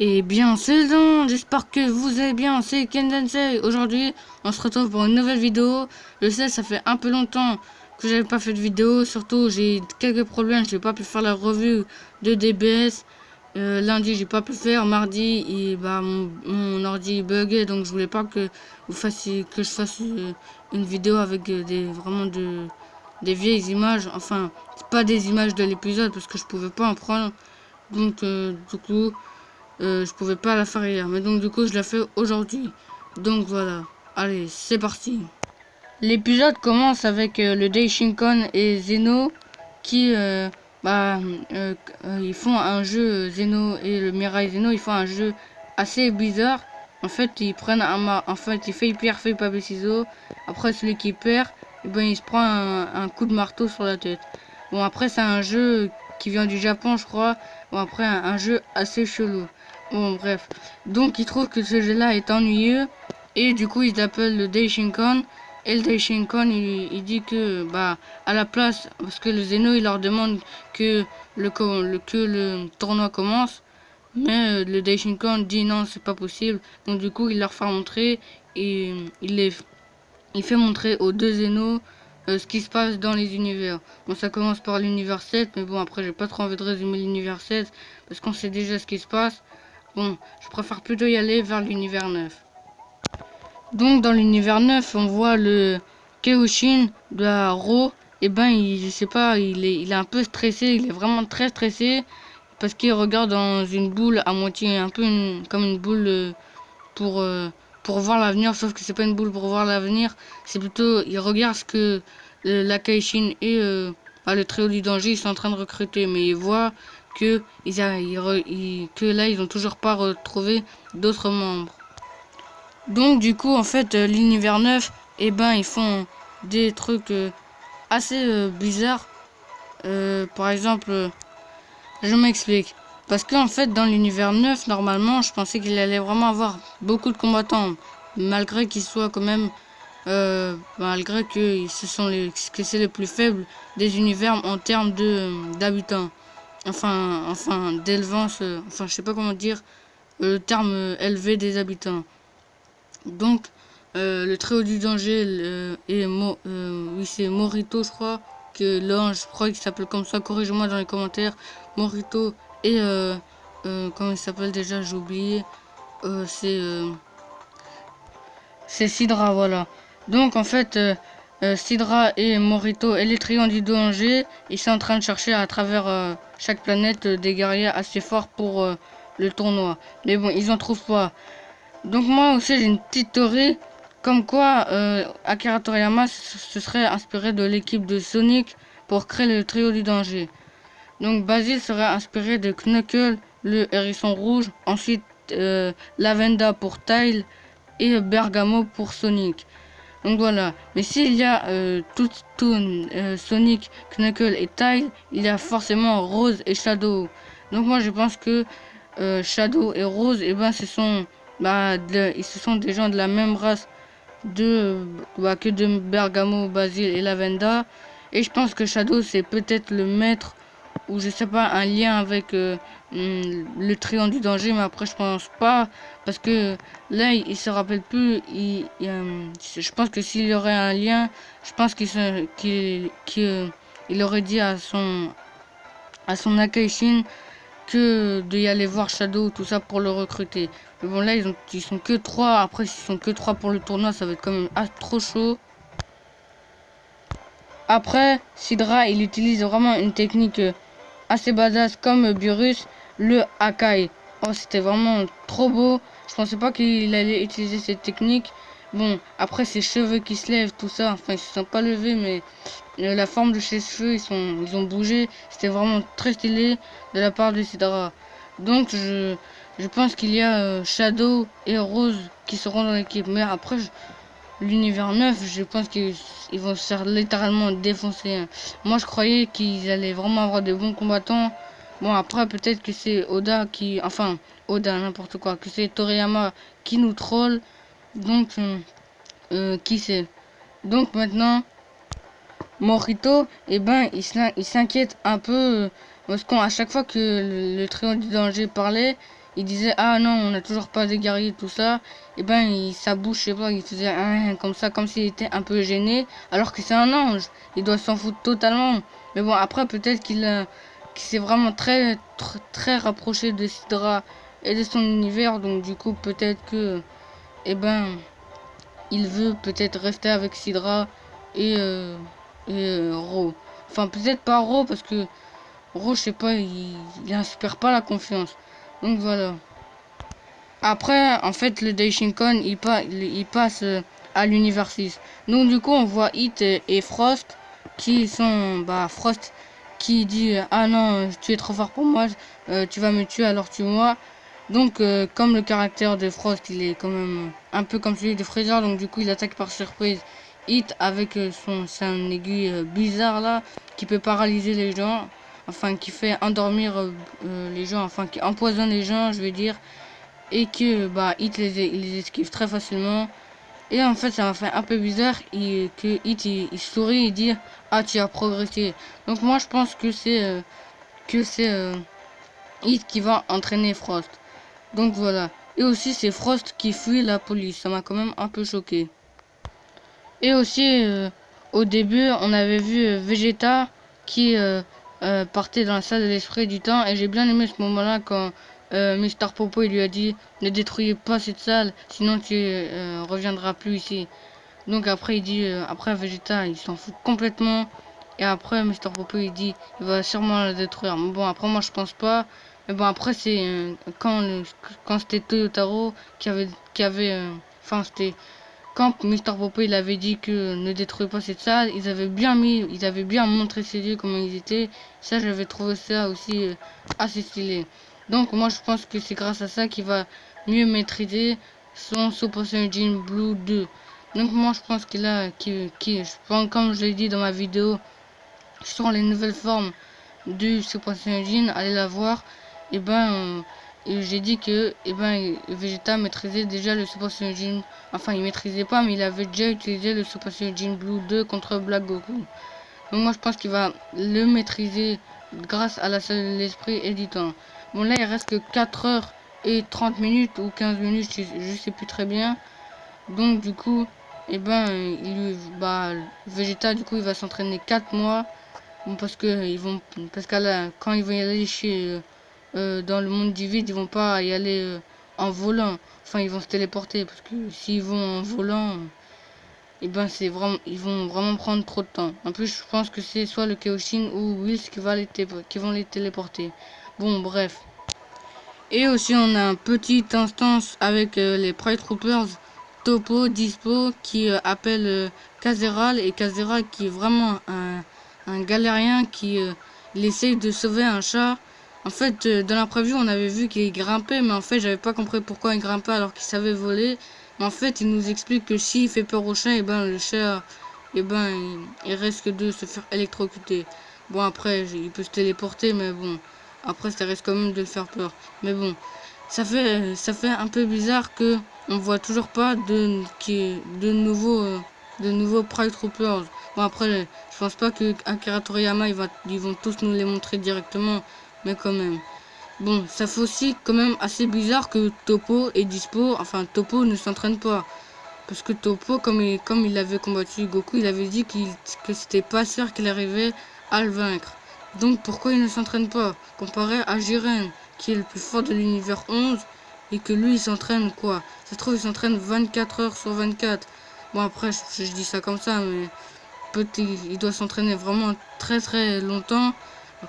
Et bien, c'est bon, j'espère que vous allez bien, c'est Ken Sensei. Aujourd'hui, on se retrouve pour une nouvelle vidéo. Je sais, ça fait un peu longtemps que j'avais pas fait de vidéo, surtout j'ai quelques problèmes, je n'ai pas pu faire la revue de DBS. Lundi, j'ai pas pu faire, mardi, mon ordi buguait, donc je voulais pas que que je fasse une vidéo avec des vieilles images. Enfin, c'est pas des images de l'épisode parce que je pouvais pas en prendre. Donc, du coup, je pouvais pas la faire hier, mais donc du coup je la fais aujourd'hui. Donc voilà, allez, c'est parti. L'épisode commence avec le Daishinkon et Zeno qui bah ils font un jeu. Zeno et le Mirai Zeno, ils font un jeu assez bizarre. En fait, ils prennent en fait, ils font pierre feuille papier ciseaux. Après, celui qui perd, et ben il se prend un coup de marteau sur la tête. Bon, après, c'est un jeu qui vient du Japon, je crois. Bon, après, un jeu assez chelou. Bon, bref. Donc, ils trouvent que ce jeu-là est ennuyeux. Et du coup, ils appellent le Daishinkon. Et le Daishinkon, il dit que, bah, à la place, parce que le Zeno, il leur demande que le tournoi commence. Mais le Daishinkon dit non, c'est pas possible. Donc, du coup, il leur fait montrer. Et il fait montrer aux deux Zeno ce qui se passe dans les univers. Bon, ça commence par l'univers 7, mais bon, après, j'ai pas trop envie de résumer l'univers 7 parce qu'on sait déjà ce qui se passe. Bon, je préfère plutôt y aller vers l'univers 9. Donc, dans l'univers 9, on voit le Keoshin de la Ro. Et ben, je sais pas, il est un peu stressé, il est vraiment très stressé parce qu'il regarde dans une boule à moitié, un peu comme une boule pour, euh, pour voir l'avenir, sauf que c'est pas une boule pour voir l'avenir, c'est plutôt, il regarde ce que la Kaishin et le trio du danger ils sont en train de recruter, mais il voit que, que là ils ont toujours pas retrouvé d'autres membres. Donc du coup en fait l'univers 9, et ben ils font des trucs assez bizarres. Par exemple, je m'explique. Parce qu'en fait, dans l'univers 9, normalement, je pensais qu'il allait vraiment avoir beaucoup de combattants. Malgré qu'ils soient quand même... malgré que que c'est les plus faibles des univers en termes d'habitants. Enfin, d'élevance... enfin, je sais pas comment dire le terme élevé des habitants. Donc, le trio du danger oui, c'est Morito, je crois. Que l'ange, je crois qu'il s'appelle comme ça. Corrigez-moi dans les commentaires. Morito et comment il s'appelle déjà, j'ai oublié. Euh, c'est euh, c'est Sidra, voilà. Donc en fait, Sidra et Morito et les trions du danger, ils sont en train de chercher à travers chaque planète des guerriers assez forts pour le tournoi. Mais bon, ils en trouvent pas. Donc moi aussi j'ai une petite théorie comme quoi Akira Toriyama se serait inspiré de l'équipe de Sonic pour créer le trio du danger. Donc Basil serait inspiré de Knuckle, le hérisson rouge, ensuite Lavenda pour Tile et Bergamo pour Sonic. Donc voilà, mais s'il y a Sonic, Knuckle et Tile, il y a forcément Rose et Shadow. Donc moi je pense que Shadow et Rose, et ben ce sont des gens de la même race que de Bergamo, Basil et Lavenda. Et je pense que Shadow c'est peut-être le maître ou je sais pas un lien avec le triangle du danger, mais après je pense pas parce que là il se rappelle plus. Je pense que s'il y aurait un lien, je pense qu'il aurait dit à son Akaishin que d'y aller voir Shadow, tout ça pour le recruter. Mais bon là ils sont que 3. Après s'ils sont que 3 pour le tournoi, ça va être quand même trop chaud. Après, Sidra il utilise vraiment une technique assez badass comme Burus, le Akai. Oh, c'était vraiment trop beau. Je pensais pas qu'il allait utiliser cette technique. Bon, après ses cheveux qui se lèvent, tout ça, enfin ils se sont pas levés, mais la forme de ses cheveux, ils ont bougé. C'était vraiment très stylé de la part de Sidra. Donc je pense qu'il y a Shadow et Rose qui seront dans l'équipe. Mais après, l'univers 9, je pense qu'ils vont se faire littéralement défoncer. Moi, je croyais qu'ils allaient vraiment avoir des bons combattants. Bon, après, peut-être que c'est Oda qui... Enfin, Oda, n'importe quoi. Que c'est Toriyama qui nous troll. Donc, qui sait. Donc, maintenant, Morito, eh ben, il s'inquiète un peu. Parce qu'à chaque fois que le trio du danger parlait, il disait ah non, on n'a toujours pas de guerrier, tout ça, et ben sa bouche, je sais pas, il faisait comme ça, comme s'il était un peu gêné, alors que c'est un ange, il doit s'en foutre totalement. Mais bon, après peut-être qu'il s'est vraiment très rapproché de Sidra et de son univers, donc du coup peut-être que, eh ben, il veut peut-être rester avec Sidra et, Ro. Enfin peut-être pas Ro, parce que Ro, je sais pas, il inspire pas la confiance. Donc voilà. Après, en fait, le Daishinkon, il passe à l'univers 6. Donc du coup, on voit Hit et Frost qui sont, bah, Frost qui dit ah non, tu es trop fort pour moi, tu vas me tuer, alors tue-moi. Donc comme le caractère de Frost, il est quand même un peu comme celui de Freezer, donc du coup il attaque par surprise Hit avec son aiguille bizarre là, qui peut paralyser les gens, enfin qui fait endormir les gens, enfin qui empoisonne les gens, je vais dire, et que bah Hit les esquive très facilement. Et en fait ça m'a fait un peu bizarre que Hit il sourit et dit ah tu as progressé. Donc moi je pense que c'est Hit qui va entraîner Frost. Donc voilà. Et aussi c'est Frost qui fuit la police. Ça m'a quand même un peu choqué. Et aussi au début on avait vu Vegeta qui partait dans la salle de l'esprit du temps. Et j'ai bien aimé ce moment-là quand Mister Popo il lui a dit ne détruisez pas cette salle sinon tu reviendras plus ici. Donc après il dit après Vegeta il s'en fout complètement. Et après Mister Popo il dit il va sûrement la détruire. Mais bon après moi je pense pas. Mais bon après c'est quand c'était Toyotaro qui avait enfin c'était quand Mister Popo il avait dit que ne détruisez pas cette salle, ils avaient bien montré ses yeux comment ils étaient. Ça j'avais trouvé ça aussi assez stylé. Donc moi je pense que c'est grâce à ça qu'il va mieux maîtriser son Super Saiyan Blue 2. Donc moi je pense qu'il a je pense, comme je l'ai dit dans ma vidéo sur les nouvelles formes du Super Saiyan, allez la voir. Et ben j'ai dit que Vegeta maîtrisait déjà le Super Saiyan. Enfin il maîtrisait pas, mais il avait déjà utilisé le Super Saiyan Blue 2 contre Black Goku. Donc moi je pense qu'il va le maîtriser grâce à la salle de l'esprit et du temps. Bon là il reste que 4 heures et 30 minutes ou 15 minutes, je sais plus très bien. Donc du coup, Vegeta du coup il va s'entraîner 4 mois. Bon, parce que quand ils vont y aller dans le monde du vide, ils vont pas y aller en volant. Enfin, ils vont se téléporter parce que s'ils vont en volant, ils vont vraiment prendre trop de temps. En plus, je pense que c'est soit le Kaioshin ou Whis qui vont les téléporter. Bon, bref. Et aussi, on a un petit instance avec les Pride Troopers, Topo, Dispo, qui appellent Kazeral, et Kazeral qui est vraiment un galérien qui il essaye de sauver un chat. En fait, dans la preview, on avait vu qu'il grimpait, mais en fait, j'avais pas compris pourquoi il grimpait alors qu'il savait voler. Mais en fait, il nous explique que s'il fait peur au chat, et ben le chat, il risque de se faire électrocuter. Bon, après, il peut se téléporter, mais bon, après, ça risque quand même de le faire peur. Mais bon, ça fait un peu bizarre que on voit toujours pas de nouveaux Pride Troopers. Bon, après, je pense pas que Akira Toriyama ils vont tous nous les montrer directement, mais quand même. Bon, ça fait aussi quand même assez bizarre que Topo et Dispo, enfin Topo ne s'entraîne pas. Parce que Topo, comme il avait combattu Goku, il avait dit que c'était pas sûr qu'il arrivait à le vaincre. Donc pourquoi il ne s'entraîne pas? Comparé à Jiren, qui est le plus fort de l'univers 11, et que lui il s'entraîne quoi? Ça se trouve il s'entraîne 24 heures sur 24. Bon après je dis ça comme ça, mais peut-être il doit s'entraîner vraiment très longtemps,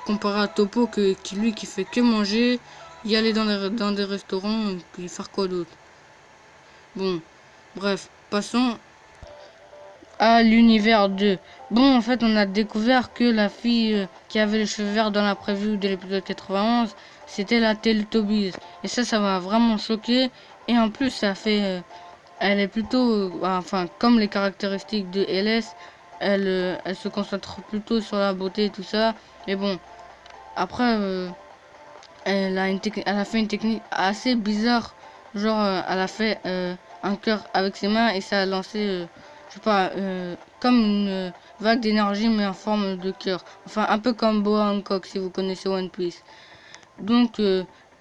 comparé à Topo qui fait que manger, y aller dans des restaurants, et puis faire quoi d'autre? Bon, bref, passons à l'univers 2. Bon, en fait, on a découvert que la fille qui avait les cheveux verts dans la preview de l'épisode 91, c'était la Teletubbies. Et ça m'a vraiment choqué. Et en plus, ça fait... elle est plutôt... enfin, comme les caractéristiques de LS, elle se concentre plutôt sur la beauté et tout ça. Mais bon, après, elle a fait une technique assez bizarre. Genre, elle a fait un cœur avec ses mains et ça a lancé, je sais pas, comme une vague d'énergie mais en forme de cœur. Enfin, un peu comme Boa Hancock si vous connaissez One Piece. Donc,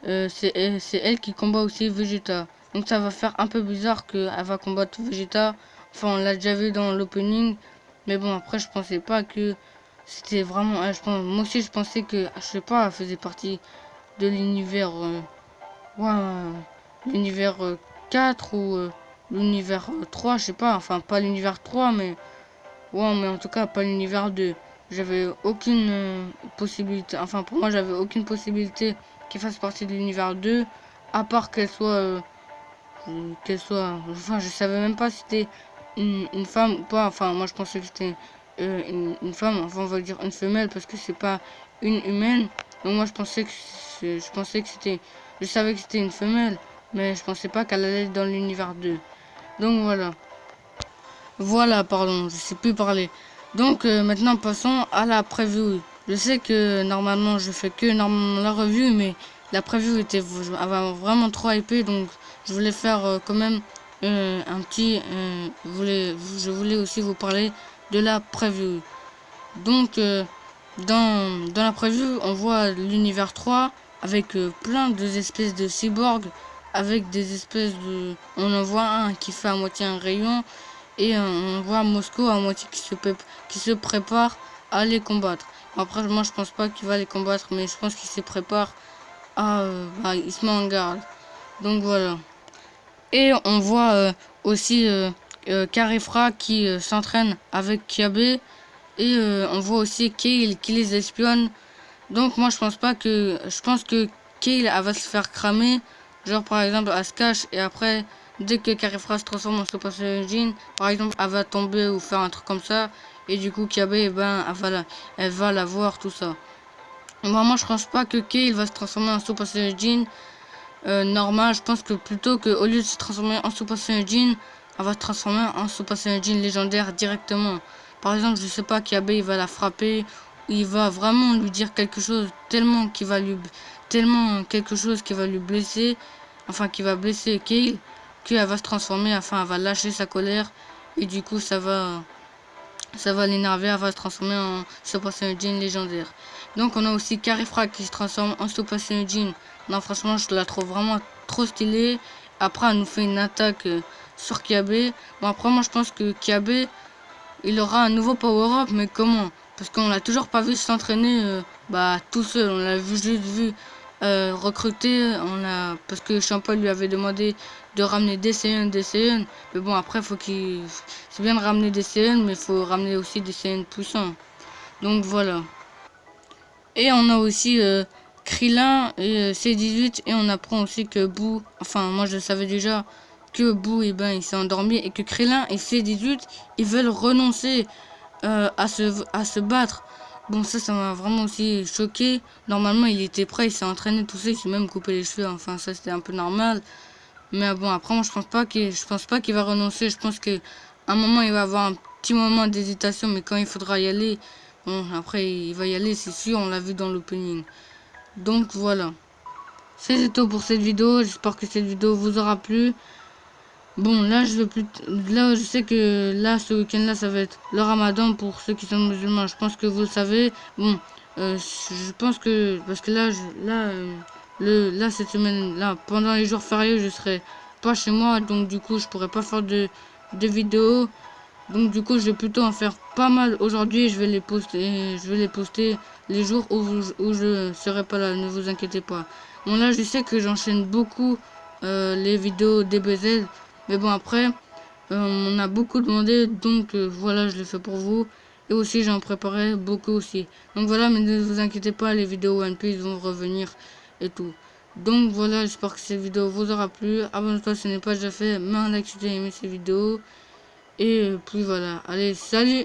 c'est elle qui combat aussi Vegeta. Donc ça va faire un peu bizarre qu'elle va combattre Vegeta. Enfin, on l'a déjà vu dans l'opening. Mais bon, après, je pensais pas que c'était vraiment... moi aussi, je pensais que, je sais pas, elle faisait partie de l'univers... ouais, l'univers 4 ou l'univers 3, je sais pas. Enfin, pas l'univers 3, mais... Ouais, mais en tout cas, pas l'univers 2. J'avais aucune possibilité... Enfin, pour moi, j'avais aucune possibilité qu'elle fasse partie de l'univers 2. À part qu'elle soit... Enfin, je savais même pas si c'était une femme ou pas. Enfin, moi, je pensais que c'était une femme. Enfin, on va dire une femelle parce que c'est pas une humaine. Donc, moi, je pensais que c'était... Je savais que c'était une femelle. Mais je pensais pas qu'elle allait dans l'univers 2. Donc, voilà. Voilà, pardon, je sais plus parler. Donc maintenant passons à la preview. Je sais que normalement je fais que normalement la revue, mais la preview avait vraiment trop hypé, donc je voulais faire quand même un petit. Je voulais aussi vous parler de la preview. Donc dans la preview, on voit l'univers 3 avec plein d'espèces de cyborgs, avec des espèces de. On en voit un qui fait à moitié un rayon. Et on voit Moscou à moitié qui se prépare à les combattre. Après, moi, je pense pas qu'il va les combattre, mais je pense qu'il se prépare à... il se met en garde. Donc, voilà. Et on voit aussi Carifra qui s'entraîne avec Kiabe. Et on voit aussi Kale qui les espionne. Donc, moi, je pense que Kale, elle va se faire cramer. Genre, par exemple, elle se cache et après... Dès que Carifra se transforme en Super Saiyajin, par exemple, elle va tomber ou faire un truc comme ça. Et du coup, Kiabe, eh ben, elle va la voir, tout ça. Moi, je pense pas que Kale va se transformer en Super Saiyajin normal. Je pense que plutôt qu'au lieu de se transformer en Super Saiyajin, elle va se transformer en Super Saiyajin légendaire directement. Par exemple, je sais pas, Kiabe, il va la frapper. Il va vraiment lui dire quelque chose tellement quelque chose qui va lui blesser. Enfin, qui va blesser Kale. Elle va se transformer, enfin elle va lâcher sa colère et du coup ça va l'énerver, elle va se transformer en Super Saiyajin légendaire. Donc on a aussi Carifra qui se transforme en Super Saiyajin. Non, franchement, je la trouve vraiment trop stylée. Après, elle nous fait une attaque sur Kiabe. Bon, après, moi je pense que Kiabe, il aura un nouveau power-up, mais comment? Parce qu'on l'a toujours pas vu s'entraîner tout seul. On l'a juste vu recruter. Parce que Champa lui avait demandé de ramener des CN. Mais bon, après, c'est bien de ramener des CN, mais il faut ramener aussi des CN puissants. Donc voilà. Et on a aussi Krillin et C18. Et on apprend aussi que Boo, enfin moi je savais déjà que Boo, eh ben, il s'est endormi. Et que Krillin et C18, ils veulent renoncer à se battre. Bon, ça m'a vraiment aussi choqué. Normalement, il était prêt, il s'est entraîné, tout ça, il s'est même coupé les cheveux. Enfin, ça, c'était un peu normal. Mais bon, après, moi, je pense pas qu'il va renoncer. Je pense qu'à un moment, il va avoir un petit moment d'hésitation. Mais quand il faudra y aller, bon, après, il va y aller, c'est sûr. On l'a vu dans l'opening. Donc, voilà. C'est tout pour cette vidéo. J'espère que cette vidéo vous aura plu. Bon, là, je sais que là, ce week-end-là, ça va être le ramadan pour ceux qui sont musulmans. Je pense que vous le savez. Bon, je pense que... Parce que là, cette semaine-là, pendant les jours fériés, je serai pas chez moi. Donc, du coup, je pourrai pas faire de vidéos. Donc, du coup, je vais plutôt en faire pas mal aujourd'hui. Je vais les poster les jours où je serai pas là. Ne vous inquiétez pas. Bon, là, je sais que j'enchaîne beaucoup les vidéos DBZ. Mais bon, après, on a beaucoup demandé, donc voilà, je l'ai fait pour vous. Et aussi, j'en préparais beaucoup aussi. Donc voilà, mais ne vous inquiétez pas, les vidéos One Piece vont revenir et tout. Donc voilà, j'espère que cette vidéo vous aura plu. Abonne-toi si ce n'est pas déjà fait, mets un like si tu as aimé cette vidéo. Et puis voilà, allez, salut!